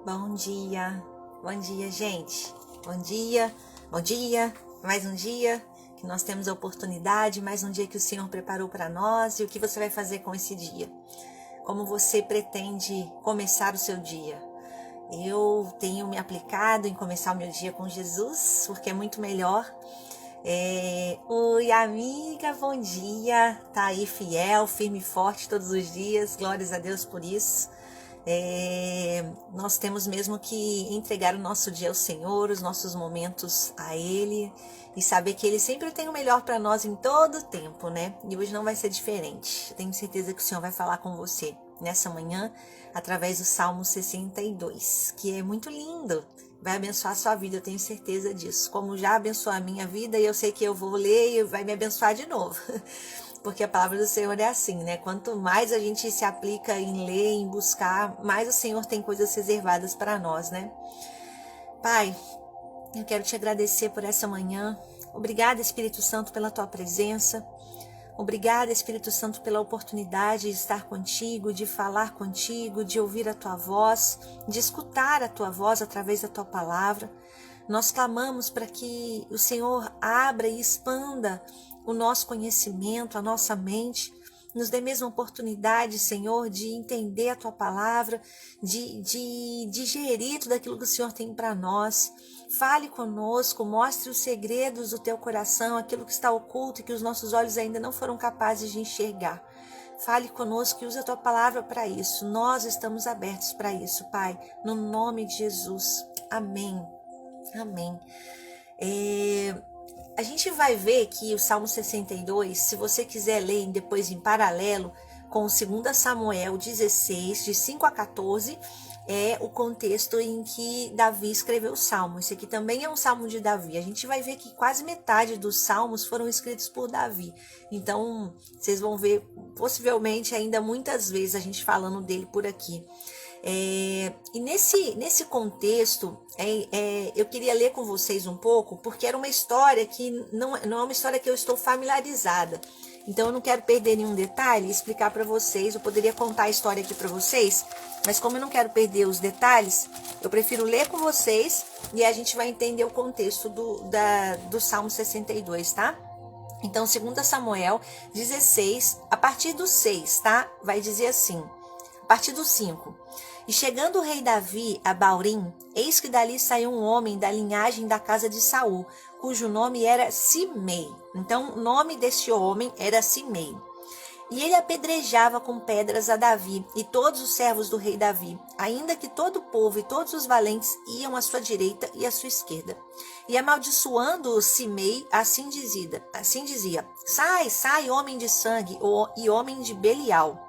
Bom dia, gente. Bom dia, mais um dia que nós temos a oportunidade, mais um dia que o Senhor preparou para nós. E o que você vai fazer com esse dia? Como você pretende começar o seu dia? Eu tenho me aplicado em começar o meu dia com Jesus, porque é muito melhor. Oi, amiga, bom dia. Tá aí fiel, firme e forte todos os dias. Glórias a Deus por isso. Nós temos mesmo que entregar o nosso dia ao Senhor, os nossos momentos a Ele e saber que Ele sempre tem o melhor para nós em todo o tempo, né? E hoje não vai ser diferente. Tenho certeza que o Senhor vai falar com você nessa manhã através do Salmo 62, que é muito lindo. Vai abençoar a sua vida, eu tenho certeza disso. Como já abençoou a minha vida, e eu sei que eu vou ler e vai me abençoar de novo. Porque a palavra do Senhor é assim, né? Quanto mais a gente se aplica em ler, em buscar, mais o Senhor tem coisas reservadas para nós, né? Pai, eu quero te agradecer por essa manhã. Obrigada, Espírito Santo, pela tua presença. Obrigada, Espírito Santo, pela oportunidade de estar contigo, de falar contigo, de ouvir a tua voz, de escutar a tua voz através da tua palavra. Nós clamamos para que o Senhor abra e expanda o nosso conhecimento, a nossa mente, nos dê mesmo oportunidade, Senhor, de entender a tua palavra, de digerir tudo aquilo que o Senhor tem para nós. Fale conosco, mostre os segredos do teu coração, aquilo que está oculto e que os nossos olhos ainda não foram capazes de enxergar. Fale conosco e use a tua palavra para isso. Nós estamos abertos para isso, Pai, no nome de Jesus. Amém. Amém. A gente vai ver que o Salmo 62, se você quiser ler depois em paralelo com o 2 Samuel 16, de 5 a 14, é o contexto em que Davi escreveu o Salmo. Esse aqui também é um Salmo de Davi. A gente vai ver que quase metade dos Salmos foram escritos por Davi. Então, vocês vão ver, possivelmente, ainda muitas vezes a gente falando dele por aqui. E nesse contexto, eu queria ler com vocês um pouco, porque era uma história que não é uma história que eu estou familiarizada. Então eu não quero perder nenhum detalhe e explicar para vocês. Eu poderia contar a história aqui para vocês, mas como eu não quero perder os detalhes, eu prefiro ler com vocês e a gente vai entender o contexto do Salmo 62, tá? Então, 2 Samuel 16, a partir do 6, tá? Vai dizer assim, a partir do 5. E chegando o rei Davi a Baurim, eis que dali saiu um homem da linhagem da casa de Saul, cujo nome era Simei. Então, o nome deste homem era Simei. E ele apedrejava com pedras a Davi e todos os servos do rei Davi, ainda que todo o povo e todos os valentes iam à sua direita e à sua esquerda. E amaldiçoando Simei, assim dizia, sai, sai, homem de sangue e homem de Belial.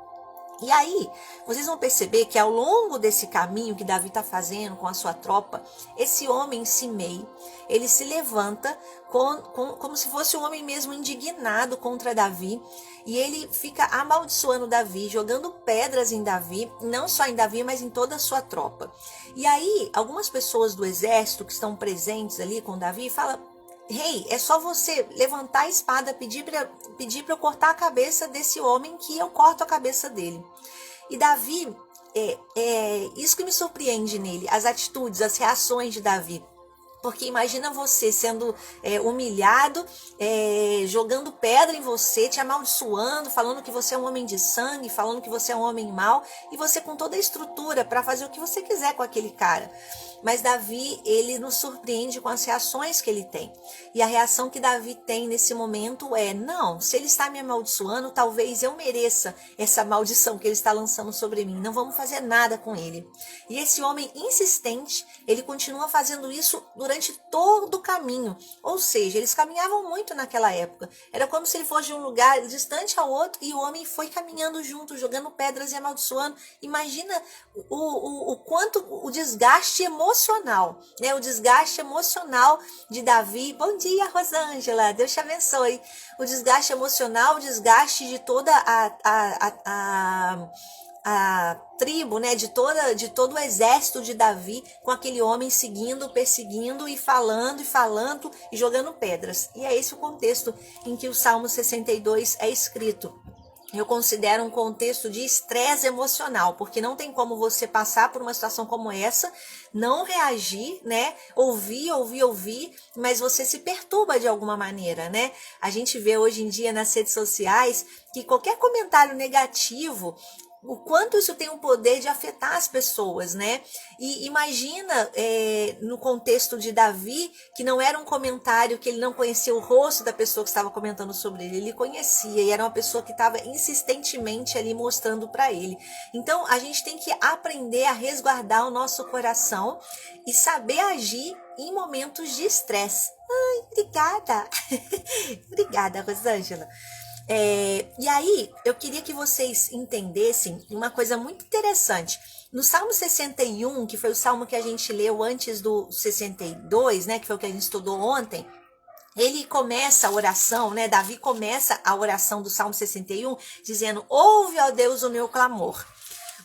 E aí, vocês vão perceber que ao longo desse caminho que Davi está fazendo com a sua tropa, esse homem Simei, ele se levanta como se fosse um homem mesmo indignado contra Davi, e ele fica amaldiçoando Davi, jogando pedras em Davi, não só em Davi, mas em toda a sua tropa. E aí, algumas pessoas do exército que estão presentes ali com Davi falam: Rei, é só você levantar a espada, pedir para eu cortar a cabeça desse homem, que eu corto a cabeça dele. E Davi, isso que me surpreende nele, as atitudes, as reações de Davi. Porque imagina você sendo humilhado, jogando pedra em você, te amaldiçoando, falando que você é um homem de sangue, falando que você é um homem mau, e você com toda a estrutura para fazer o que você quiser com aquele cara. Mas Davi, ele nos surpreende com as reações que ele tem. E a reação que Davi tem nesse momento é: não, se ele está me amaldiçoando, talvez eu mereça essa maldição que ele está lançando sobre mim. Não vamos fazer nada com ele. E esse homem insistente, ele continua fazendo isso durante todo o caminho. Ou seja, eles caminhavam muito naquela época. Era como se ele fosse de um lugar distante ao outro e o homem foi caminhando junto, jogando pedras e amaldiçoando. Imagina o quanto o desgaste emocional, né? O desgaste emocional de Davi. Bom dia, Rosângela, Deus te abençoe. O desgaste emocional, o desgaste de toda a tribo, né, de todo o exército de Davi, com aquele homem seguindo, perseguindo e falando e jogando pedras. E é esse o contexto em que o Salmo 62 é escrito. eu considero um contexto de estresse emocional, porque não tem como você passar por uma situação como essa, não reagir, né? Ouvir, mas você se perturba de alguma maneira, né? A gente vê hoje em dia nas redes sociais que qualquer comentário negativo, o quanto isso tem o poder de afetar as pessoas, né? E imagina no contexto de Davi, que não era um comentário que ele não conhecia o rosto da pessoa que estava comentando sobre ele conhecia, e era uma pessoa que estava insistentemente ali mostrando para ele. Então a gente tem que aprender a resguardar o nosso coração e saber agir em momentos de estresse. Ai, obrigada! Obrigada, Rosângela. E aí, eu queria que vocês entendessem uma coisa muito interessante. No Salmo 61, que foi o salmo que a gente leu antes do 62, né, que foi o que a gente estudou ontem, ele começa a oração, né? Davi começa a oração do Salmo 61 dizendo: ouve, ó Deus, o meu clamor.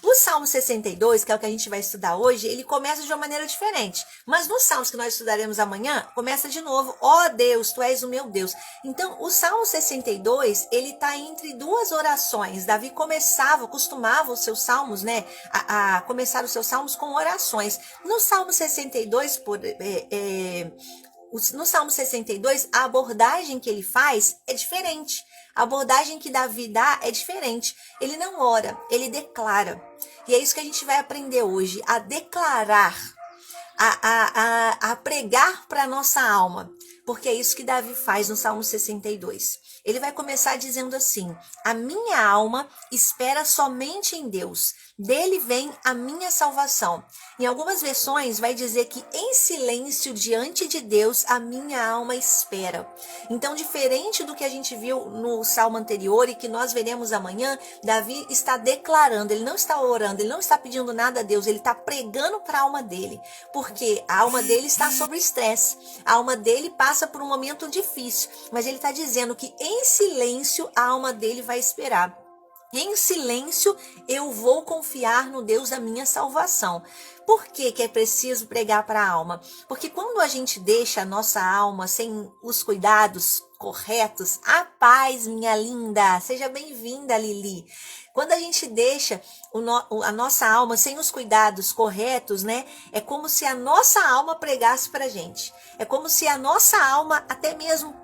O Salmo 62, que é o que a gente vai estudar hoje, ele começa de uma maneira diferente. Mas nos salmos que nós estudaremos amanhã, começa de novo: ó Deus, tu és o meu Deus. Então, o Salmo 62, ele está entre duas orações. Davi costumava os seus salmos, né? A começar os seus salmos com orações. No Salmo 62, no Salmo 62, a abordagem que ele faz é diferente. A abordagem que Davi dá é diferente. Ele não ora, ele declara. E é isso que a gente vai aprender hoje, a declarar, a pregar para a nossa alma. Porque é isso que Davi faz no Salmo 62. Ele vai começar dizendo assim: a minha alma espera somente em Deus, dele vem a minha salvação. Em algumas versões vai dizer que em silêncio diante de Deus a minha alma espera. Então, diferente do que a gente viu no salmo anterior e que nós veremos amanhã, Davi está declarando, ele não está orando, ele não está pedindo nada a Deus, ele está pregando para a alma dele, porque a alma dele está sob estresse, a alma dele passa por um momento difícil, mas ele está dizendo que em silêncio a alma dele vai esperar. Em silêncio eu vou confiar no Deus da minha salvação. Por que é preciso pregar para a alma? Porque quando a gente deixa a nossa alma sem os cuidados corretos, a paz, minha linda, seja bem-vinda, Lili. Quando a gente deixa a nossa alma sem os cuidados corretos, né? É como se a nossa alma pregasse pra gente. É como se a nossa alma até mesmo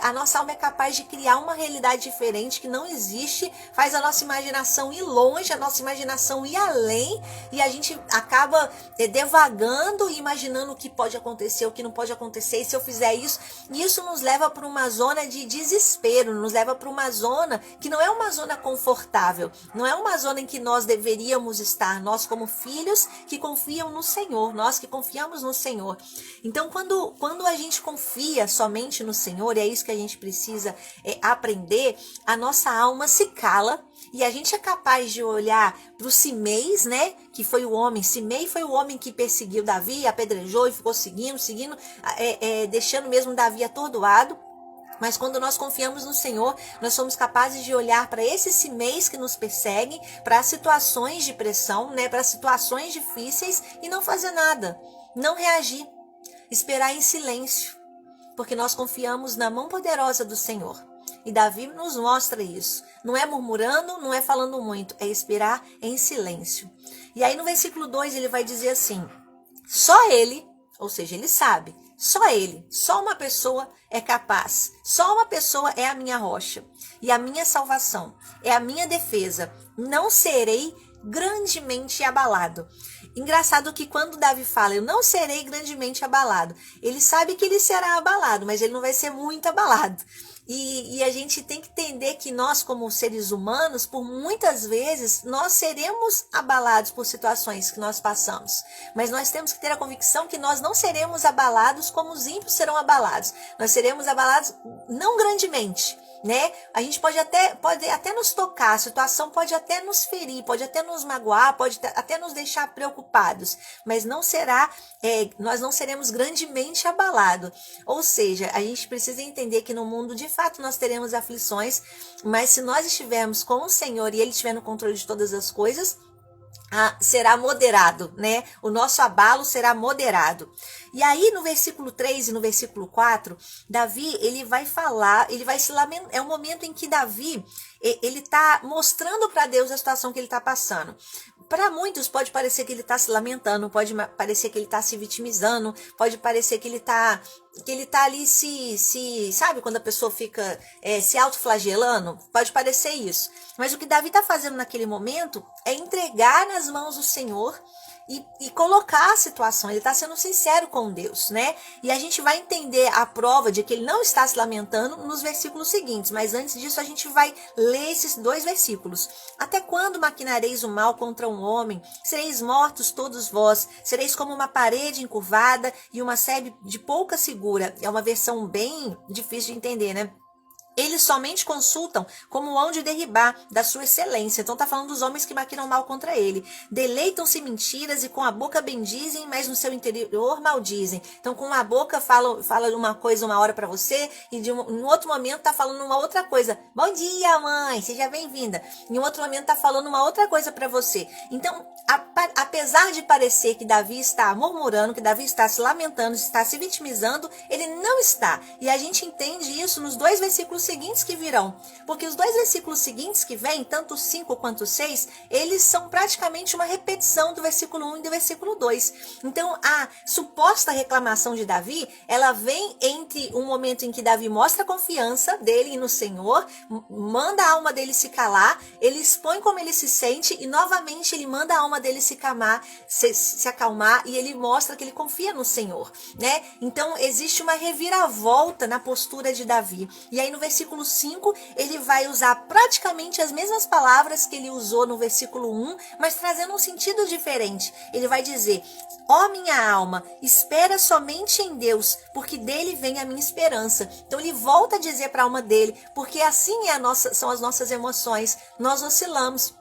a nossa alma é capaz de criar uma realidade diferente que não existe, faz a nossa imaginação ir longe, a nossa imaginação ir além, e a gente acaba devagando e imaginando o que pode acontecer, o que não pode acontecer, e se eu fizer isso, e isso nos leva para uma zona de desespero, nos leva para uma zona que não é uma zona confortável, não é uma zona em que nós deveríamos estar, nós como filhos que confiam no Senhor, nós que confiamos no Senhor. Então, quando a gente confia somente no Senhor, e é isso que a gente precisa aprender, a nossa alma se cala, e a gente é capaz de olhar para o Simei, né? Que foi o homem. Simei foi o homem que perseguiu Davi, apedrejou e ficou seguindo, deixando mesmo Davi atordoado. Mas quando nós confiamos no Senhor, nós somos capazes de olhar para esses Simeis que nos perseguem, para situações de pressão, né? Para situações difíceis e não fazer nada, não reagir, esperar em silêncio, porque nós confiamos na mão poderosa do Senhor. E Davi nos mostra isso. Não é murmurando, não é falando muito, é esperar em silêncio. E aí no versículo 2 ele vai dizer assim: só ele, ou seja, ele sabe, só ele, só uma pessoa é capaz, só uma pessoa é a minha rocha e a minha salvação, é a minha defesa, não serei grandemente abalado. Engraçado que quando Davi fala, eu não serei grandemente abalado, ele sabe que ele será abalado, mas ele não vai ser muito abalado. E a gente tem que entender que nós, como seres humanos, por muitas vezes, nós seremos abalados por situações que nós passamos. Mas nós temos que ter a convicção que nós não seremos abalados como os ímpios serão abalados. Nós seremos abalados não grandemente, né? A gente pode até nos tocar, a situação pode até nos ferir, pode até nos magoar, pode até nos deixar preocupados, mas nós não seremos grandemente abalados. Ou seja, a gente precisa entender que no mundo, de fato, nós teremos aflições, mas se nós estivermos com o Senhor e Ele estiver no controle de todas as coisas, será moderado, né? O nosso abalo será moderado. E aí no versículo 3 e no versículo 4, Davi, ele vai falar, ele vai se lamentar, é um momento em que Davi, ele tá mostrando para Deus a situação que ele tá passando. Para muitos pode parecer que ele está se lamentando, pode parecer que ele está se vitimizando, pode parecer que ele tá ali sabe quando a pessoa fica se autoflagelando? Pode parecer isso. Mas o que Davi está fazendo naquele momento é entregar nas mãos do Senhor e colocar a situação. Ele está sendo sincero com Deus, né? E a gente vai entender a prova de que ele não está se lamentando nos versículos seguintes. Mas antes disso, a gente vai ler esses 2 versículos. Até quando maquinareis o mal contra um homem? Sereis mortos todos vós. Sereis como uma parede encurvada e uma sebe de pouca segura. É uma versão bem difícil de entender, né? Eles somente consultam como hão de derribar da sua excelência. Então tá falando dos homens que maquinam mal contra ele. Deleitam-se mentiras e com a boca bendizem, mas no seu interior maldizem. Então com a boca fala uma coisa uma hora para você e em outro momento tá falando uma outra coisa. Bom dia, mãe, seja bem-vinda. Em outro momento tá falando uma outra coisa para você. Então, apesar de parecer que Davi está murmurando, que Davi está se lamentando, está se vitimizando, ele não está. E a gente entende isso nos 2 versículos seguintes que virão, porque os 2 versículos seguintes que vêm, tanto o 5 quanto o 6, eles são praticamente uma repetição do versículo 1 e do versículo 2. Então, a suposta reclamação de Davi, ela vem entre um momento em que Davi mostra a confiança dele no Senhor, manda a alma dele se calar, ele expõe como ele se sente e novamente ele manda a alma dele se acalmar e ele mostra que ele confia no Senhor, né? Então, existe uma reviravolta na postura de Davi. E aí no versículo 5, ele vai usar praticamente as mesmas palavras que ele usou no versículo 1, mas trazendo um sentido diferente. Ele vai dizer: ó minha alma, espera somente em Deus, porque dele vem a minha esperança. Então ele volta a dizer para a alma dele, porque assim são as nossas emoções. Nós oscilamos.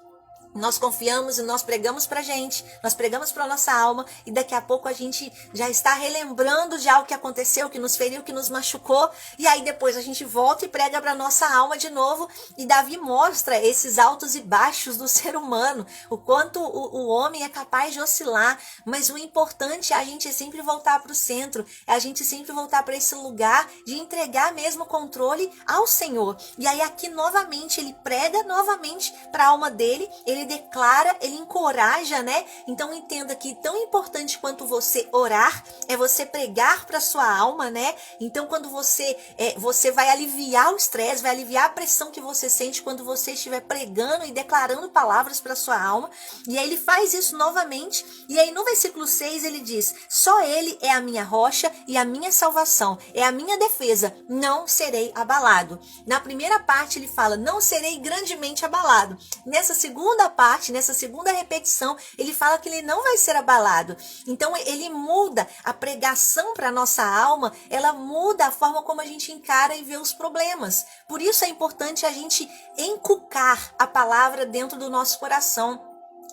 Nós confiamos e nós pregamos pra gente, nós pregamos pra nossa alma e daqui a pouco a gente já está relembrando de algo que aconteceu, que nos feriu, que nos machucou, e aí depois a gente volta e prega pra nossa alma de novo. E Davi mostra esses altos e baixos do ser humano, o quanto o homem é capaz de oscilar, mas o importante é a gente sempre voltar pro centro, é a gente sempre voltar para esse lugar de entregar mesmo o controle ao Senhor. E aí aqui novamente ele prega novamente pra alma dele, ele declara, ele encoraja, né? Então entenda que tão importante quanto você orar é você pregar para sua alma, né? Então quando você vai aliviar o estresse, vai aliviar a pressão que você sente quando você estiver pregando e declarando palavras para sua alma. E aí ele faz isso novamente. E aí no versículo 6 ele diz: só ele é a minha rocha e a minha salvação, é a minha defesa, não serei abalado. Na primeira parte ele fala: não serei grandemente abalado. Nessa segunda parte, nessa segunda repetição, ele fala que ele não vai ser abalado. Então ele muda a pregação para nossa alma, ela muda a forma como a gente encara e vê os problemas. Por isso é importante a gente encucar a palavra dentro do nosso coração.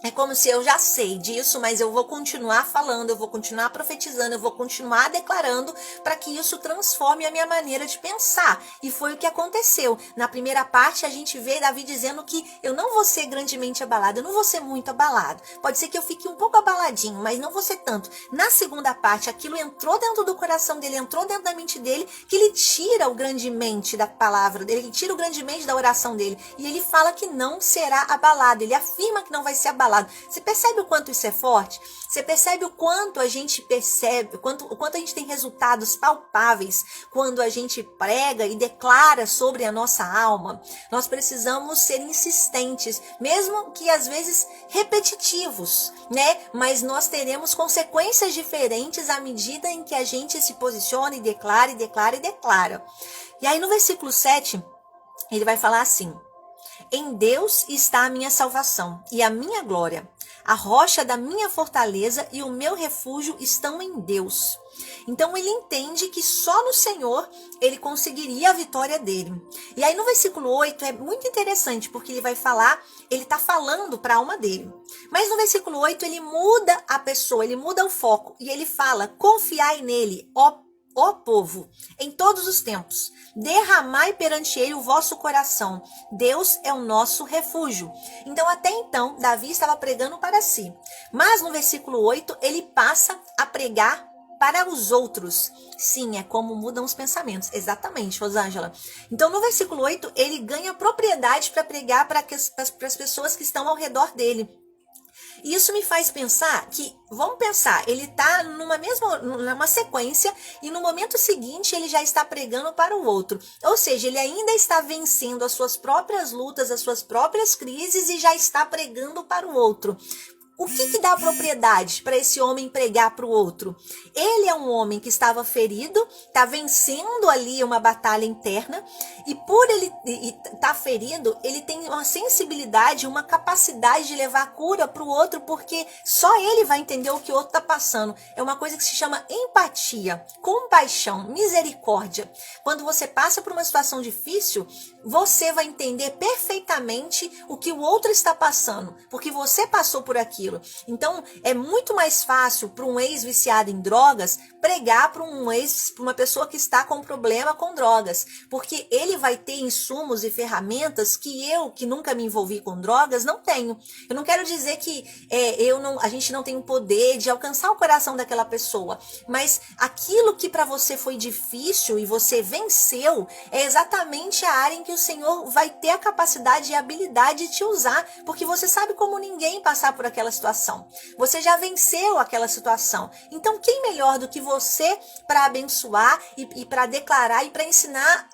É como se eu já sei disso, mas eu vou continuar falando, eu vou continuar profetizando, eu vou continuar declarando para que isso transforme a minha maneira de pensar. E foi o que aconteceu. Na primeira parte, a gente vê Davi dizendo que eu não vou ser grandemente abalado, eu não vou ser muito abalado. Pode ser que eu fique um pouco abaladinho, mas não vou ser tanto. Na segunda parte, aquilo entrou dentro do coração dele, entrou dentro da mente dele, que ele tira o grandemente da palavra dele, ele tira o grandemente da oração dele. E ele fala que não será abalado, ele afirma que não vai ser abalado. Você percebe o quanto isso é forte? Você percebe o quanto a gente percebe, o quanto a gente tem resultados palpáveis quando a gente prega e declara sobre a nossa alma? Nós precisamos ser insistentes, mesmo que às vezes repetitivos, né? Mas nós teremos consequências diferentes à medida em que a gente se posiciona e declara, e declara, e declara. E aí no versículo 7, ele vai falar assim: em Deus está a minha salvação e a minha glória. A rocha da minha fortaleza e o meu refúgio estão em Deus. Então ele entende que só no Senhor ele conseguiria a vitória dele. E aí no versículo 8 é muito interessante, porque ele vai falar, ele está falando para a alma dele. Mas no versículo 8 ele muda a pessoa, ele muda o foco e ele fala: confiai nele, ó ó povo, em todos os tempos, derramai perante ele o vosso coração. Deus é o nosso refúgio. Então, até então, Davi estava pregando para si. Mas no versículo 8, ele passa a pregar para os outros. Sim, é como mudam os pensamentos. Exatamente, Rosângela. Então, no versículo 8, ele ganha propriedade para pregar para as pessoas que estão ao redor dele. E isso me faz pensar que, vamos pensar, ele está numa sequência e no momento seguinte ele já está pregando para o outro. Ou seja, ele ainda está vencendo as suas próprias lutas, as suas próprias crises e já está pregando para o outro. O que dá propriedade para esse homem pregar para o outro? Ele é um homem que estava ferido, está vencendo ali uma batalha interna, e por ele estar ferido, ele tem uma sensibilidade, uma capacidade de levar cura para o outro, porque só ele vai entender o que o outro está passando. É uma coisa que se chama empatia, compaixão, misericórdia. Quando você passa por uma situação difícil, você vai entender perfeitamente o que o outro está passando, porque você passou por aquilo. Então, é muito mais fácil para um ex-viciado em drogas pregar para uma pessoa que está com problema com drogas, porque ele vai ter insumos e ferramentas que eu, que nunca me envolvi com drogas, não tenho. Eu não quero dizer que a gente não tem o poder de alcançar o coração daquela pessoa, mas aquilo que para você foi difícil e você venceu, é exatamente a área em que o Senhor vai ter a capacidade e a habilidade de te usar, porque você sabe como ninguém passar por aquela situação. Você já venceu aquela situação. Então, quem melhor do que você para abençoar e para declarar e para ensinar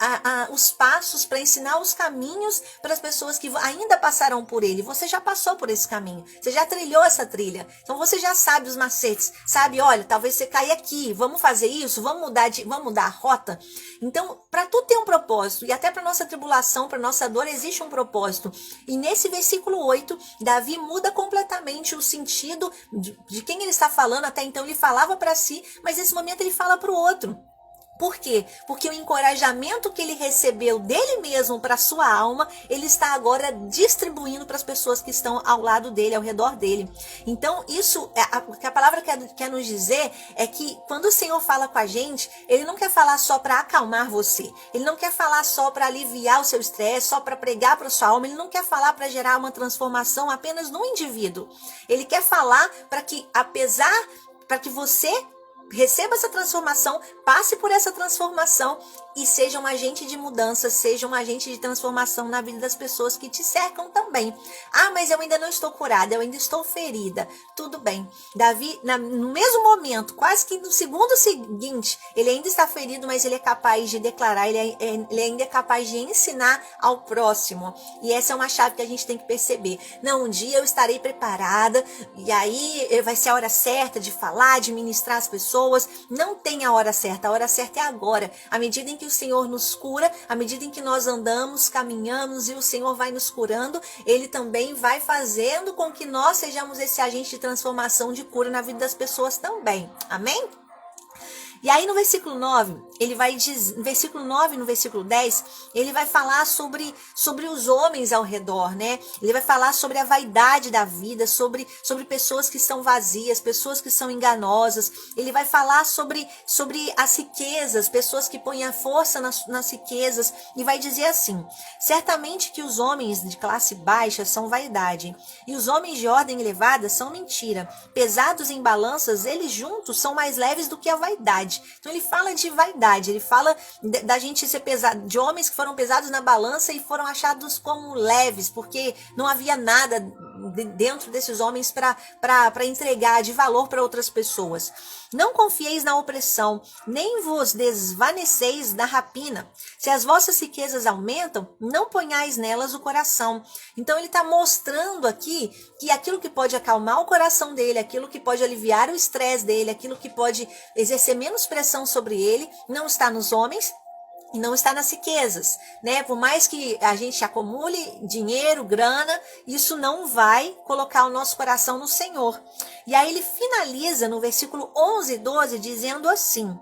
os passos, para ensinar os caminhos para as pessoas que ainda passarão por ele. Você já passou por esse caminho. Você já trilhou essa trilha. Então, você já sabe os macetes. Sabe, olha, talvez você caia aqui. Vamos fazer isso? Vamos mudar a rota? Então, para tudo tem um propósito. E até para nossa tribulação, para nossa dor, existe um propósito. E nesse versículo 8, Davi muda completamente o sentido de quem ele está falando. Até então ele falava para si, mas nesse momento ele fala para o outro. Por quê? Porque o encorajamento que ele recebeu dele mesmo para sua alma, ele está agora distribuindo para as pessoas que estão ao lado dele, ao redor dele. Então, isso, o que a palavra quer nos dizer é que quando o Senhor fala com a gente, ele não quer falar só para acalmar você. Ele não quer falar só para aliviar o seu estresse, só para pregar para sua alma. Ele não quer falar para gerar uma transformação apenas no indivíduo. Ele quer falar para que você receba essa transformação, passe por essa transformação e seja um agente de mudança, seja um agente de transformação na vida das pessoas que te cercam também. Ah, mas eu ainda não estou curada, eu ainda estou ferida. Tudo bem. Davi, no mesmo momento, quase que no segundo seguinte, ele ainda está ferido, mas ele é capaz de declarar, ele ainda é capaz de ensinar ao próximo. E essa é uma chave que a gente tem que perceber. Não, um dia eu estarei preparada e aí vai ser a hora certa de falar, de ministrar as pessoas. Não tem a hora certa é agora. À medida em que o Senhor nos cura, à medida em que nós andamos, caminhamos e o Senhor vai nos curando, Ele também vai fazendo com que nós sejamos esse agente de transformação, de cura na vida das pessoas também. Amém? E aí no versículo 9, ele vai dizer, no versículo 9 e no versículo 10, ele vai falar sobre os homens ao redor, né? Ele vai falar sobre a vaidade da vida, sobre pessoas que são vazias, pessoas que são enganosas. Ele vai falar sobre as riquezas, pessoas que põem a força nas riquezas, e vai dizer assim: certamente que os homens de classe baixa são vaidade, e os homens de ordem elevada são mentira. Pesados em balanças, eles juntos são mais leves do que a vaidade. Então ele fala de vaidade, ele fala da gente ser pesado, de homens que foram pesados na balança e foram achados como leves, porque não havia nada dentro desses homens para entregar de valor para outras pessoas. Não confieis na opressão, nem vos desvaneceis na rapina. Se as vossas riquezas aumentam, não ponhais nelas o coração. Então ele está mostrando aqui que aquilo que pode acalmar o coração dele, aquilo que pode aliviar o estresse dele, aquilo que pode exercer menos pressão sobre ele, não está nos homens e não está nas riquezas, né? Por mais que a gente acumule dinheiro, grana, isso não vai colocar o nosso coração no Senhor. E aí ele finaliza no versículo 11 e 12 dizendo assim: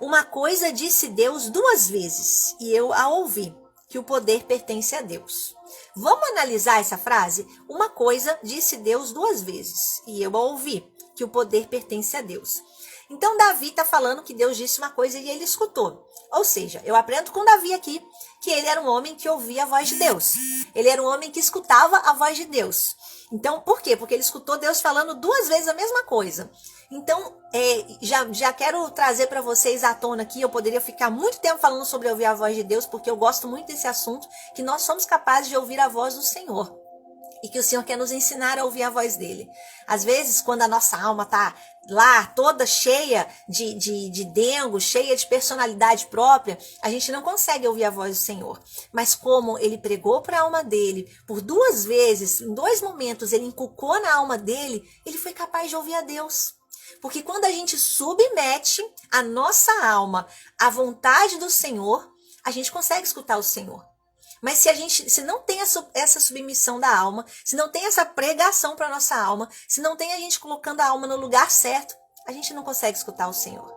uma coisa disse Deus 2 vezes, e eu a ouvi, que o poder pertence a Deus. Vamos analisar essa frase? Uma coisa disse Deus 2 vezes, e eu a ouvi, que o poder pertence a Deus. Então Davi está falando que Deus disse uma coisa e ele escutou. Ou seja, eu aprendo com Davi aqui que ele era um homem que ouvia a voz de Deus. Ele era um homem que escutava a voz de Deus. Então, por quê? Porque ele escutou Deus falando 2 vezes a mesma coisa. Então, já quero trazer para vocês à tona aqui, eu poderia ficar muito tempo falando sobre ouvir a voz de Deus, porque eu gosto muito desse assunto, que nós somos capazes de ouvir a voz do Senhor. E que o Senhor quer nos ensinar a ouvir a voz dele. Às vezes, quando a nossa alma tá lá toda cheia de dengo, cheia de personalidade própria, a gente não consegue ouvir a voz do Senhor. Mas como ele pregou para a alma dele, por 2 vezes, em 2 momentos, ele inculcou na alma dele, ele foi capaz de ouvir a Deus. Porque quando a gente submete a nossa alma à vontade do Senhor, a gente consegue escutar o Senhor. Mas se não tem essa submissão da alma, se não tem essa pregação para nossa alma, se não tem a gente colocando a alma no lugar certo, a gente não consegue escutar o Senhor.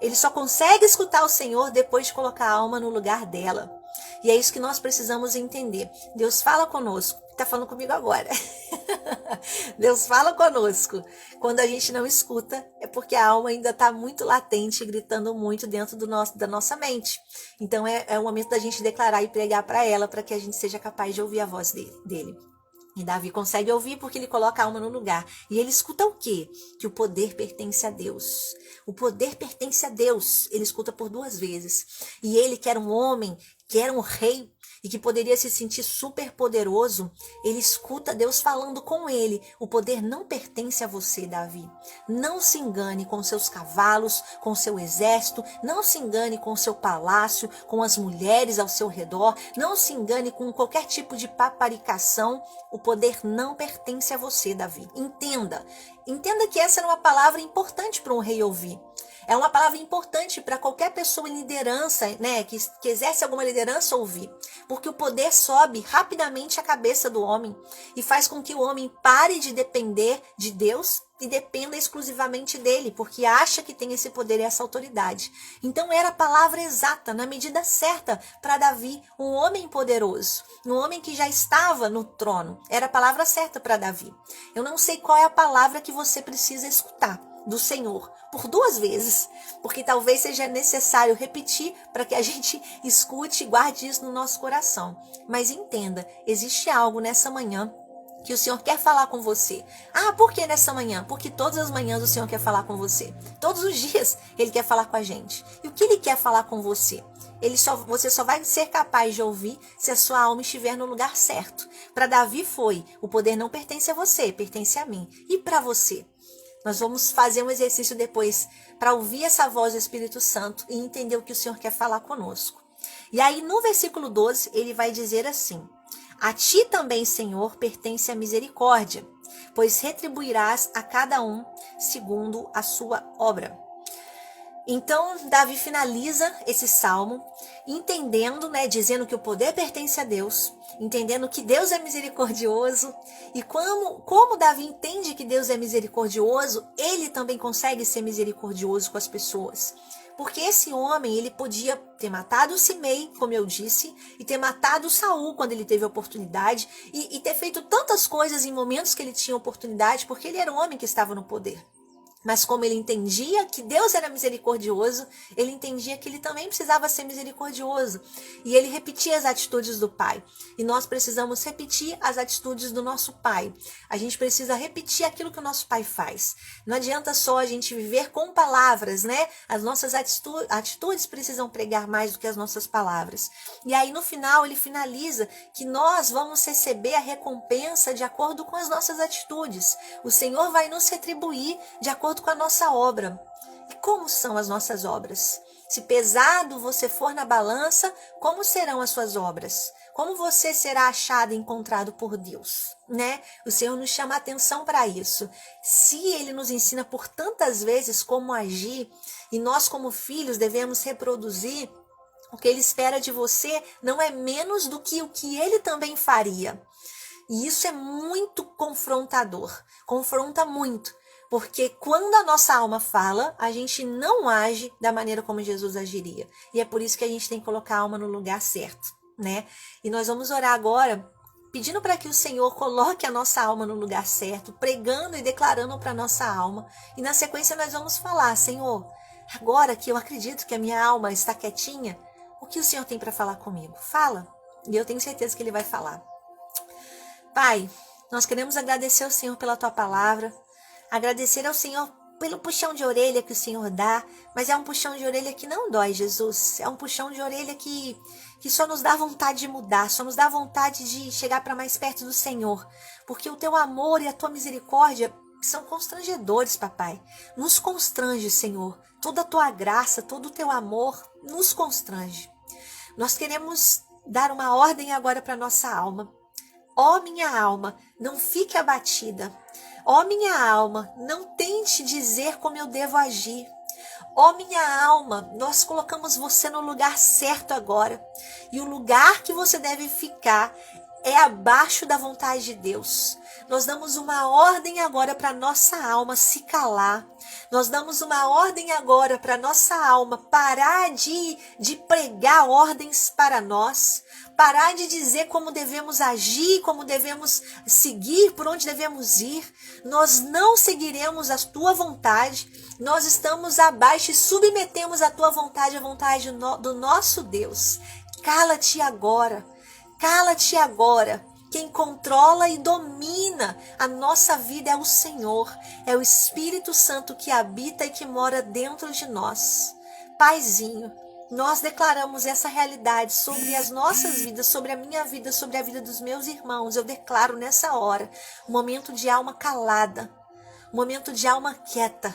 Ele só consegue escutar o Senhor depois de colocar a alma no lugar dela. E é isso que nós precisamos entender. Deus fala conosco. Está falando comigo agora. Deus fala conosco. Quando a gente não escuta, é porque a alma ainda está muito latente, gritando muito dentro da nossa mente. Então é o momento da gente declarar e pregar para ela, para que a gente seja capaz de ouvir a voz dele. E Davi consegue ouvir porque ele coloca a alma no lugar. E ele escuta o quê? Que o poder pertence a Deus. O poder pertence a Deus. Ele escuta por 2 vezes. E ele, que era um homem, que era um rei, e que poderia se sentir super poderoso, ele escuta Deus falando com ele. O poder não pertence a você, Davi. Não se engane com seus cavalos, com seu exército, não se engane com seu palácio, com as mulheres ao seu redor, não se engane com qualquer tipo de paparicação. O poder não pertence a você, Davi. Entenda que essa era uma palavra importante para um rei ouvir. É uma palavra importante para qualquer pessoa em liderança, né, que exerce alguma liderança ouvir. Porque o poder sobe rapidamente a cabeça do homem e faz com que o homem pare de depender de Deus e dependa exclusivamente dele, porque acha que tem esse poder e essa autoridade. Então era a palavra exata, na medida certa, para Davi, um homem poderoso, um homem que já estava no trono. Era a palavra certa para Davi. Eu não sei qual é a palavra que você precisa escutar do Senhor por 2 vezes, porque talvez seja necessário repetir para que a gente escute e guarde isso no nosso coração. Mas entenda, existe algo nessa manhã que o Senhor quer falar com você. Ah, por que nessa manhã? Porque todas as manhãs o Senhor quer falar com você. Todos os dias Ele quer falar com a gente. E o que Ele quer falar com você? Você só vai ser capaz de ouvir se a sua alma estiver no lugar certo. Para Davi foi, o poder não pertence a você, pertence a mim. E para você? Nós vamos fazer um exercício depois para ouvir essa voz do Espírito Santo e entender o que o Senhor quer falar conosco. E aí no versículo 12 ele vai dizer assim: a ti também, Senhor, pertence a misericórdia, pois retribuirás a cada um segundo a sua obra. Então, Davi finaliza esse salmo entendendo, dizendo que o poder pertence a Deus, entendendo que Deus é misericordioso, e como Davi entende que Deus é misericordioso, ele também consegue ser misericordioso com as pessoas. Porque esse homem, ele podia ter matado Simei, como eu disse, e ter matado Saul quando ele teve a oportunidade, e ter feito tantas coisas em momentos que ele tinha oportunidade, porque ele era um homem que estava no poder. Mas como ele entendia que Deus era misericordioso, ele entendia que ele também precisava ser misericordioso. E ele repetia as atitudes do Pai. E nós precisamos repetir as atitudes do nosso Pai. A gente precisa repetir aquilo que o nosso Pai faz. Não adianta só a gente viver com palavras, né? As nossas atitudes precisam pregar mais do que as nossas palavras. E aí no final ele finaliza que nós vamos receber a recompensa de acordo com as nossas atitudes. O Senhor vai nos retribuir de acordo com a nossa obra. E como são as nossas obras? Se pesado você for na balança, como serão as suas obras? Como você será achado e encontrado por Deus, né? O Senhor nos chama a atenção para isso. Se Ele nos ensina por tantas vezes como agir, e nós como filhos devemos reproduzir, o que Ele espera de você não é menos do que o que Ele também faria. E isso é muito confrontador, confronta muito. Porque quando a nossa alma fala, a gente não age da maneira como Jesus agiria. E é por isso que a gente tem que colocar a alma no lugar certo, né? E nós vamos orar agora pedindo para que o Senhor coloque a nossa alma no lugar certo, pregando e declarando para nossa alma. E na sequência nós vamos falar: Senhor, agora que eu acredito que a minha alma está quietinha, o que o Senhor tem para falar comigo? Fala. E eu tenho certeza que Ele vai falar. Pai, nós queremos agradecer ao Senhor pela Tua palavra, agradecer ao Senhor pelo puxão de orelha que o Senhor dá, mas é um puxão de orelha que não dói, Jesus. É um puxão de orelha que só nos dá vontade de mudar, só nos dá vontade de chegar para mais perto do Senhor, porque o Teu amor e a Tua misericórdia são constrangedores, papai. Nos constrange, Senhor. Toda a Tua graça, todo o Teu amor nos constrange. Nós queremos dar uma ordem agora para nossa alma. Ó minha alma, não fique abatida. Ó minha alma, não tente dizer como eu devo agir. Ó minha alma, nós colocamos você no lugar certo agora. E o lugar que você deve ficar é abaixo da vontade de Deus. Nós damos uma ordem agora para nossa alma se calar. Nós damos uma ordem agora para nossa alma parar de pregar ordens para nós. Parar de dizer como devemos agir, como devemos seguir, por onde devemos ir. Nós não seguiremos a tua vontade. Nós estamos abaixo e submetemos a tua vontade, a vontade do nosso Deus. Cala-te agora. Cala-te agora. Quem controla e domina a nossa vida é o Senhor. É o Espírito Santo que habita e que mora dentro de nós. Paizinho, nós declaramos essa realidade sobre as nossas vidas, sobre a minha vida, sobre a vida dos meus irmãos. Eu declaro nessa hora um momento de alma calada, um momento de alma quieta,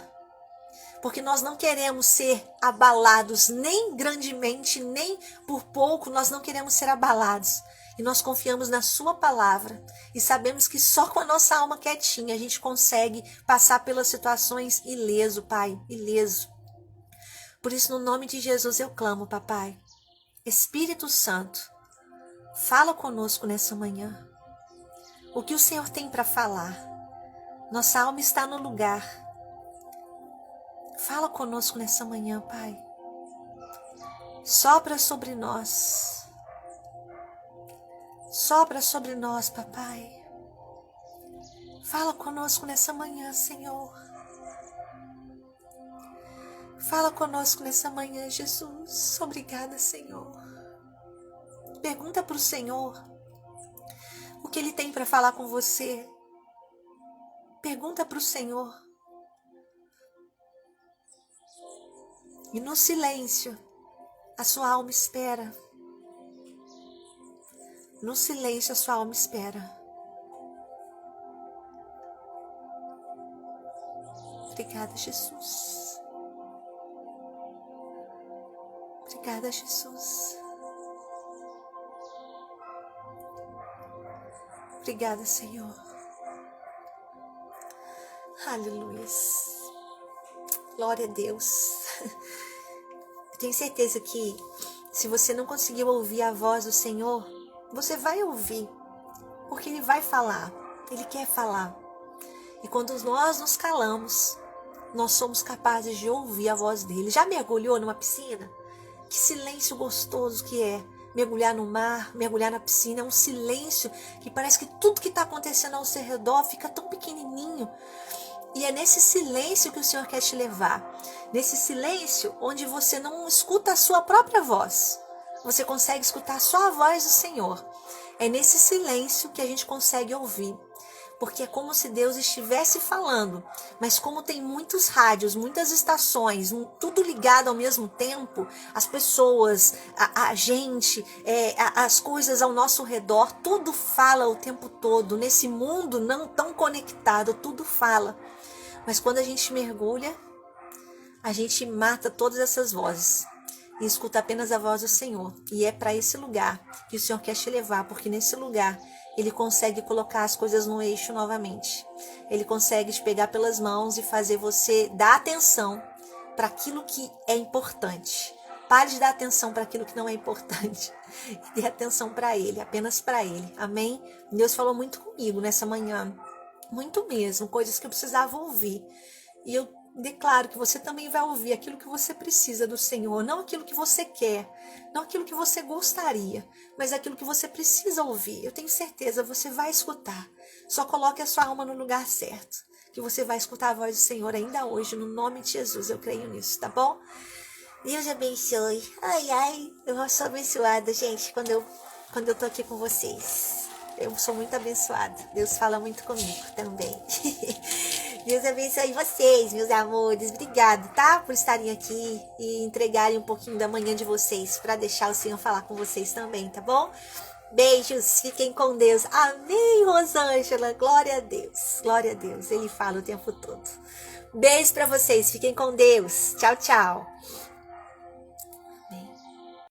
porque nós não queremos ser abalados, nem grandemente, nem por pouco, nós não queremos ser abalados. E nós confiamos na sua palavra e sabemos que só com a nossa alma quietinha a gente consegue passar pelas situações ileso, Pai, ileso. Por isso, no nome de Jesus eu clamo, papai. Espírito Santo, fala conosco nessa manhã. O que o Senhor tem para falar? Nossa alma está no lugar. Fala conosco nessa manhã, Pai. Sopra sobre nós. Sopra sobre nós, papai. Fala conosco nessa manhã, Senhor. Fala conosco nessa manhã, Jesus. Obrigada, Senhor. Pergunta para o Senhor o que Ele tem para falar com você. Pergunta para o Senhor. E no silêncio, a sua alma espera. No silêncio, a sua alma espera. Obrigada, Jesus. Obrigada, Jesus. Obrigada, Senhor. Aleluia. Glória a Deus. Eu tenho certeza que se você não conseguiu ouvir a voz do Senhor, você vai ouvir, porque Ele vai falar, Ele quer falar. E quando nós nos calamos, nós somos capazes de ouvir a voz dEle. Já mergulhou numa piscina? Que silêncio gostoso que é mergulhar no mar, mergulhar na piscina. É um silêncio que parece que tudo que está acontecendo ao seu redor fica tão pequenininho. E é nesse silêncio que o Senhor quer te levar. Nesse silêncio onde você não escuta a sua própria voz. Você consegue escutar só a voz do Senhor. É nesse silêncio que a gente consegue ouvir. Porque é como se Deus estivesse falando. Mas como tem muitos rádios, muitas estações, tudo ligado ao mesmo tempo, as pessoas, a gente, as coisas ao nosso redor, tudo fala o tempo todo. Nesse mundo não tão conectado, tudo fala. Mas quando a gente mergulha, a gente mata todas essas vozes. E escuta apenas a voz do Senhor. E é para esse lugar que o Senhor quer te levar, porque nesse lugar Ele consegue colocar as coisas no eixo novamente. Ele consegue te pegar pelas mãos e fazer você dar atenção para aquilo que é importante. Pare de dar atenção para aquilo que não é importante. E dê atenção para Ele, apenas para Ele. Amém? Deus falou muito comigo nessa manhã. Muito mesmo, coisas que eu precisava ouvir. E eu declaro que você também vai ouvir aquilo que você precisa do Senhor, não aquilo que você quer, não aquilo que você gostaria, mas aquilo que você precisa ouvir. Eu tenho certeza, você vai escutar. Só coloque a sua alma no lugar certo, que você vai escutar a voz do Senhor ainda hoje, no nome de Jesus. Eu creio nisso, tá bom? Deus abençoe. Ai, ai, eu sou abençoada, gente, quando eu tô aqui com vocês. Eu sou muito abençoada. Deus fala muito comigo também. Deus abençoe vocês, meus amores. Obrigada, tá? Por estarem aqui e entregarem um pouquinho da manhã de vocês para deixar o Senhor falar com vocês também, tá bom? Beijos, fiquem com Deus. Amém, Rosângela. Glória a Deus. Glória a Deus. Ele fala o tempo todo. Beijo para vocês. Fiquem com Deus. Tchau, tchau.